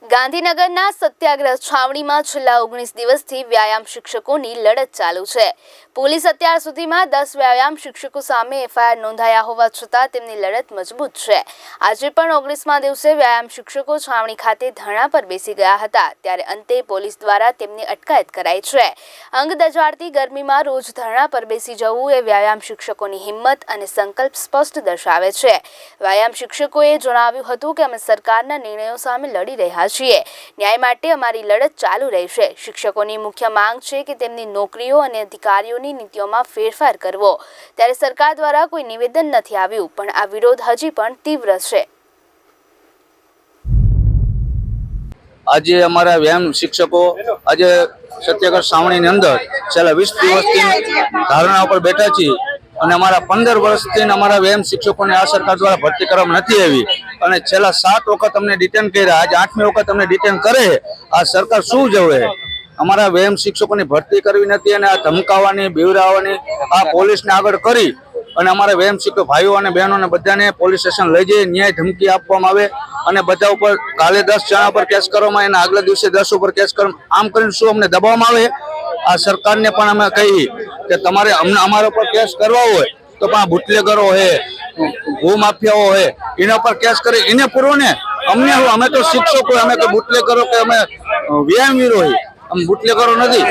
ગાંધીનગરના સત્યાગ્રહ છાવણીમાં છેલ્લા 19 દિવસથી વ્યાયામ શિક્ષકોની લડત ચાલુ છે। પોલીસ અત્યાર સુધીમાં 10 વ્યાયામ શિક્ષકો સામે એફઆઈઆર નોંધાયા હોવા છતાં તેમની લડત મજબૂત છે। આજે પણ 19મા દિવસે વ્યાયામ શિક્ષકો છાવણી ખાતે ધરણા પર બેસી ગયા હતા, ત્યારે અંતે પોલીસ દ્વારા તેમની અટકાયત કરાઈ છે। અંગ દજાડતી ગરમીમાં રોજ ધરણા પર બેસી જવું એ વ્યાયામ શિક્ષકોની હિંમત અને સંકલ્પ સ્પષ્ટ દર્શાવે છે। વ્યાયામ શિક્ષકોએ જણાવ્યું હતું કે અમે સરકારના નિર્ણયો સામે લડી રહ્યા છીએ। ન્યાય માટે અમારી લડત ચાલુ રહેશે। શિક્ષકોની મુખ્ય માંગ છે કે તેમની નોકરીઓ અને અધિકારીઓની નીતિઓમાં ફેરફાર કરવો, ત્યારે સરકાર દ્વારા કોઈ નિવેદન નથી આવ્યું, પણ આ વિરોધ હજી પણ તીવ્ર છે। આજે અમારા વ્યાયામ શિક્ષકો આજે સત્યાગ્રહ છાવણીની અંદર છેલ્લા 20 દિવસથી ધારણા ઉપર બેઠા છીએ અને અમારા 15 વર્ષથી અમારા વ્યાયામ શિક્ષકોને આ સરકાર દ્વારા ભરતી કરવામાં નથી આવી અને છેલ્લા 7 વખત અમને ડિટેન કર્યા। આજે 8મી વખત અમને ડિટેન કરે। આ સરકાર શું જોવે? અમારા વ્યાયામ શિક્ષકોની ભરતી કરવી નથી અને આ ધમકાવવાની, બીવરાવવાની આ પોલીસને આગળ કરી અને અમારા વ્યાયામ શિક્ષકો ભાઈઓ અને બહેનોને બધાને પોલીસ સ્ટેશન લઈ જઈ ન્યાય ધમકી આપવામાં આવે અને બધા ઉપર કાલે 10 જણા પર કેસ કરવામાં એના આગલા દિવસે 10 ઉપર કેસ કરવામાં, આમ કરીને શું અમને દબાવવામાં આવે? આ સરકારને પણ અમે કહી કે તમારે અમારા ઉપર કેસ કરવા હોય તો પણ બુટલેગરો હે, ભૂમાફિયાઓ હે, એના પર કેસ કરી એને પૂરો ને અમને અમે તો શિક્ષકો, અમે તો બુટલેગરો કે અમે વ્યાયામવીરો, અમે બુટલેગરો નથી।